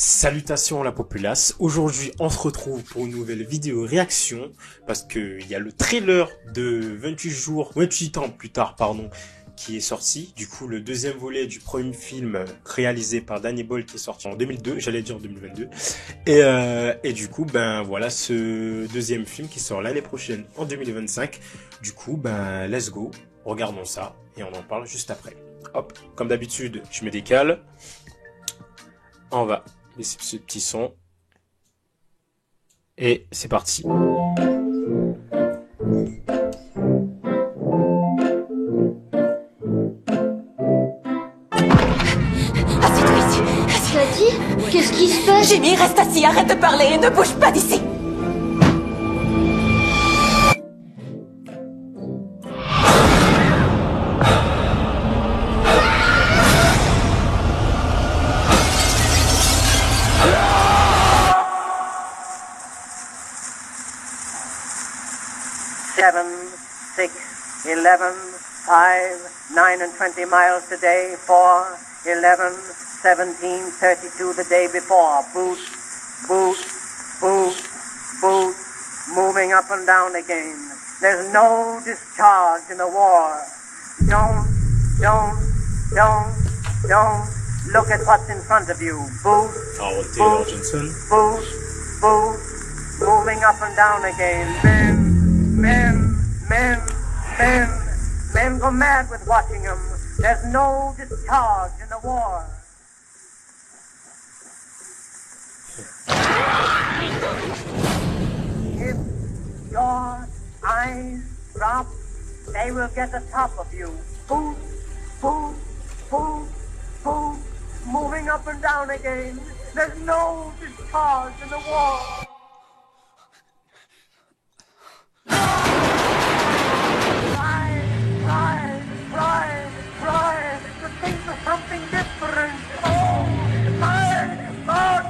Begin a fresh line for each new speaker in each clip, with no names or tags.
Salutations la populace, aujourd'hui on se retrouve pour une nouvelle vidéo réaction parce que il y a le trailer de 28 ans plus tard qui est sorti. Du coup le deuxième volet du premier film réalisé par Danny Boyle qui est sorti en 2002, j'allais dire 2022. Et du coup ben voilà ce deuxième film qui sort l'année prochaine en 2025. Du coup ben let's go, regardons ça et on en parle juste après. Hop, comme d'habitude je me décale. On va laisser ce petit son. Et c'est parti.
Assieds-toi ici.
Cathy, qu'est-ce qui se passe?
Jimmy, reste assis, arrête de parler et ne bouge pas d'ici.
Seven, 6, 11, 5, 9 and 20 miles today, 4, 11, 17, 32 the day before. Boot, boot, boot, boot, moving up and down again. There's no discharge in the war. Don't look at what's in front of you. Boot,
Taylor Johnson.
boot, boot, moving up and down again. Men go mad with watching them. There's no discharge in the war. If your eyes drop, they will get the top of you. Boot, boot, boot, boot, moving up and down again. There's no discharge in the war. Try to think of something different. Oh, my God,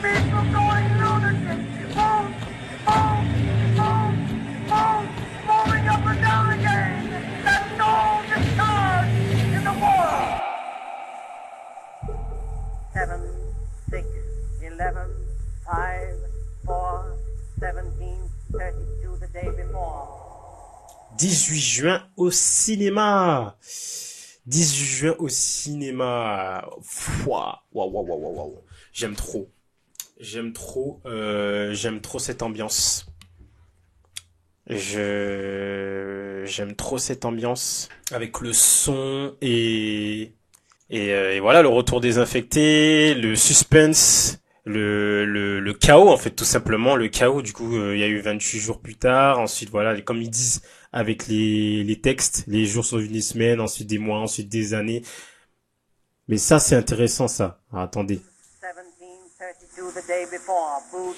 people going lunatic. Boom, moving up and down again. There's no discharge in the war. 7, 6, 11, 5, 4, 17, 32 the day before.
18 juin au cinéma. 18 juin au cinéma. Waouh. J'aime trop. J'aime trop cette ambiance. J'aime trop cette ambiance avec le son et voilà le retour des infectés, le suspense. Le chaos, en fait, tout simplement, le chaos. Du coup, il y a eu 28 jours plus tard. Ensuite, voilà, comme ils disent avec les textes, les jours sont une semaine, ensuite des mois, ensuite des années. Mais ça, c'est intéressant, ça. Ah, attendez.
1732 the day before. Boot,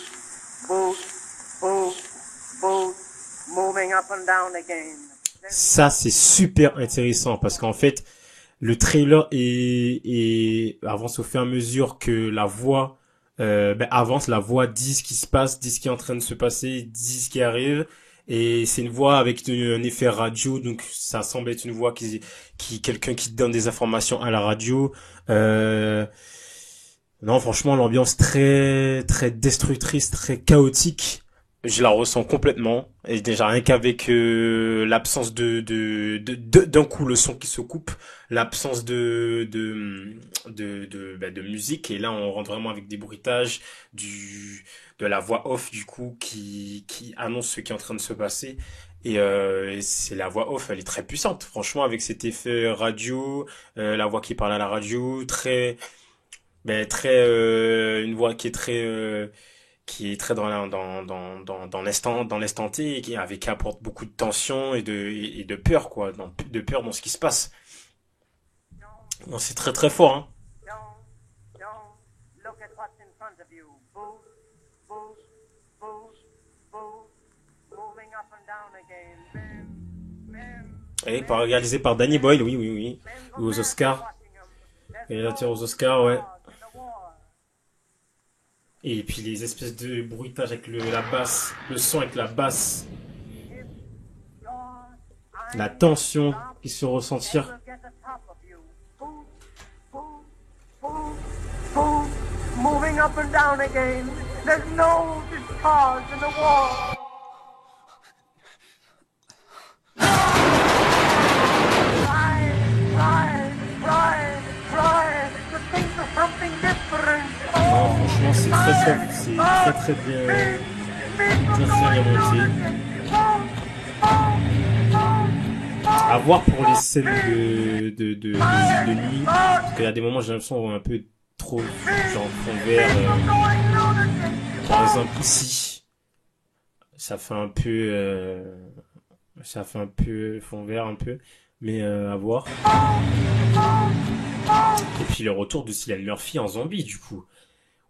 moving up and down again.
Ça, c'est super intéressant parce qu'en fait, le trailer avance au fur et à mesure que la voix avance, la voix dit ce qui se passe, dit ce qui est en train de se passer, dit ce qui arrive, et c'est une voix avec un effet radio, donc ça semble être une voix quelqu'un qui donne des informations à la radio. Non, franchement, l'ambiance très très destructrice, très chaotique. Je la ressens complètement, et déjà rien qu'avec l'absence d'un coup le son qui se coupe, l'absence de musique, et là on rentre vraiment avec des bruitages de la voix off du coup qui annonce ce qui est en train de se passer, et c'est la voix off, elle est très puissante franchement, avec cet effet radio, la voix qui parle à la radio, une voix qui est très dans l'instant T, et qui apporte beaucoup de tension et de peur, quoi, de peur dans ce qui se passe. Non, c'est très très fort, hein.
Don't look at what's in front of you. Boot, moving up and down again.
Et réalisé par Danny Boyle, oui. Aux Oscars. Réalisateur aux Oscars, ouais. Et puis les espèces de bruitages avec la basse, le son avec la basse, la tension qui se ressentir.
going up and down again. There's no discharge in the war.
Non, franchement, c'est très soft, c'est très bien monté. À voir pour les scènes de nuit, parce qu'il y a des moments, j'ai l'impression qu'on voit un peu trop, genre fond vert. Par exemple, ici, ça fait un peu fond vert un peu, mais à voir. Et puis le retour de Cillian Murphy en zombie, du coup.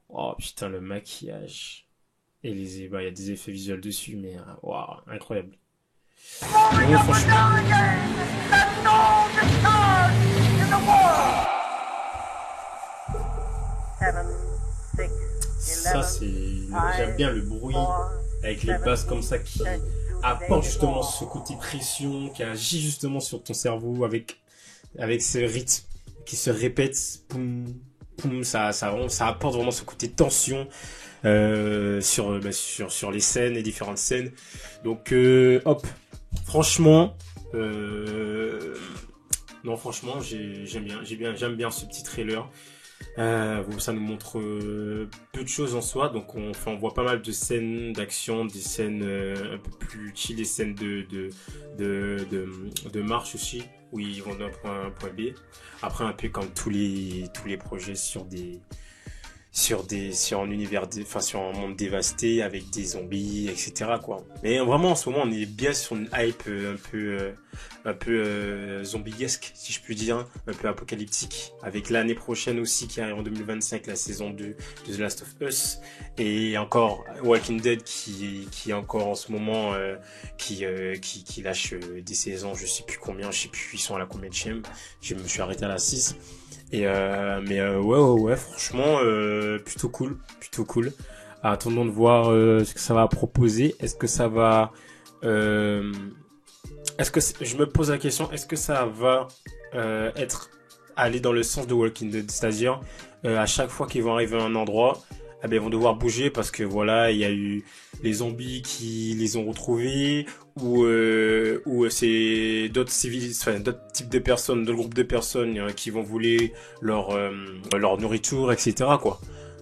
Oh putain, le maquillage. Et il y a des effets visuels dessus, mais waouh, incroyable. Non, franchement. Ça, j'aime bien le bruit avec les basses comme ça qui apporte justement ce côté pression, qui agit justement sur ton cerveau avec ce rythme qui se répète, poum, poum, ça apporte vraiment ce côté tension sur les scènes, les différentes scènes. Donc hop, franchement, non franchement, j'aime bien ce petit trailer. Ça nous montre peu de choses en soi, donc on voit pas mal de scènes d'action, des scènes un peu plus chill, des scènes de marche aussi, où ils vont d'un point A à un point B. Après, un peu comme tous les projets sur un univers, sur un monde dévasté avec des zombies, etc. quoi. Mais vraiment, en ce moment, on est bien sur une hype un peu zombie-esque, si je puis dire, un peu apocalyptique, avec l'année prochaine aussi qui arrive en 2025, la saison 2 de The Last of Us, et encore Walking Dead qui est encore en ce moment qui lâche des saisons, je sais plus combien, je sais plus ils sont à la combien de chaîne, je me suis arrêté à la 6. Et ouais, franchement plutôt cool. Attendons de voir ce que ça va proposer. Est-ce que ça va je me pose la question, est-ce que ça va aller dans le sens de Walking Dead, c'est-à-dire à chaque fois qu'ils vont arriver à un endroit, ils vont devoir bouger parce que voilà, il y a eu les zombies qui les ont retrouvés, ou c'est d'autres civils, d'autres types de personnes, d'autres groupes de personnes qui vont voler leur nourriture, etc. quoi.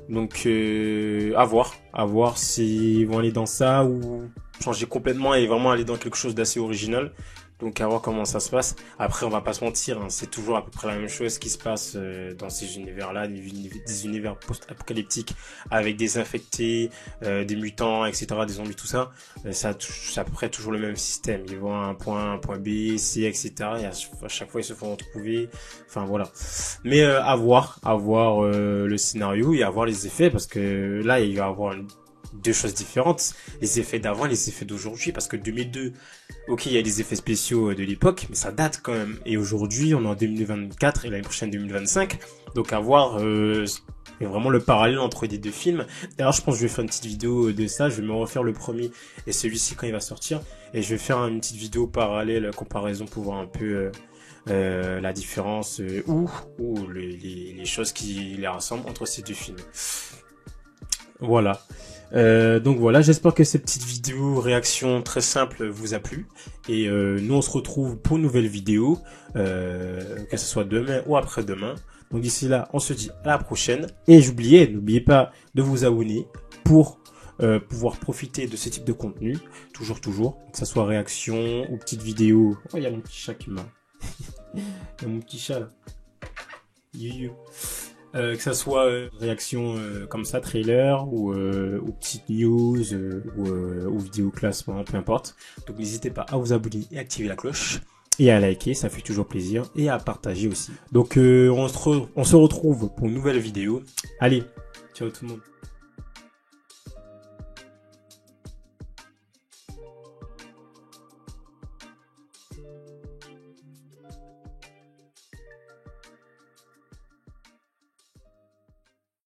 Donc à voir s'ils vont aller dans ça ou changer complètement et vraiment aller dans quelque chose d'assez original. Donc à voir comment ça se passe. Après, on va pas se mentir, c'est toujours à peu près la même chose qui se passe dans ces univers-là, des univers post-apocalyptiques avec des infectés, des mutants, etc., des zombies, tout ça. C'est à peu près toujours le même système. Ils vont à un point B, C, etc. Et à chaque fois, ils se font retrouver. Enfin voilà. Mais à voir le scénario et à voir les effets, parce que là, il va y avoir deux choses différentes, les effets d'avant et les effets d'aujourd'hui, parce que 2002, ok, il y a les effets spéciaux de l'époque, mais ça date quand même, et aujourd'hui on est en 2024 et l'année prochaine 2025, donc à voir vraiment le parallèle entre les deux films. D'ailleurs, je pense que je vais faire une petite vidéo de ça, je vais me refaire le premier et celui-ci quand il va sortir, et je vais faire une petite vidéo parallèle, comparaison, pour voir un peu la différence ou les choses qui les rassemblent entre ces deux films. Voilà. Donc voilà, j'espère que cette petite vidéo réaction très simple vous a plu, et nous on se retrouve pour une nouvelle vidéo, que ce soit demain ou après-demain. Donc d'ici là, on se dit à la prochaine, et n'oubliez pas de vous abonner pour pouvoir profiter de ce type de contenu, toujours, que ce soit réaction ou petite vidéo. Oh, il y a mon petit chat qui m'a il y a mon petit chat là. Que ça soit réaction comme ça, trailer, ou petite news, ou vidéo classement, peu importe. Donc n'hésitez pas à vous abonner et activer la cloche, et à liker, ça fait toujours plaisir, et à partager aussi. Donc on se retrouve pour une nouvelle vidéo. Allez, ciao tout le monde.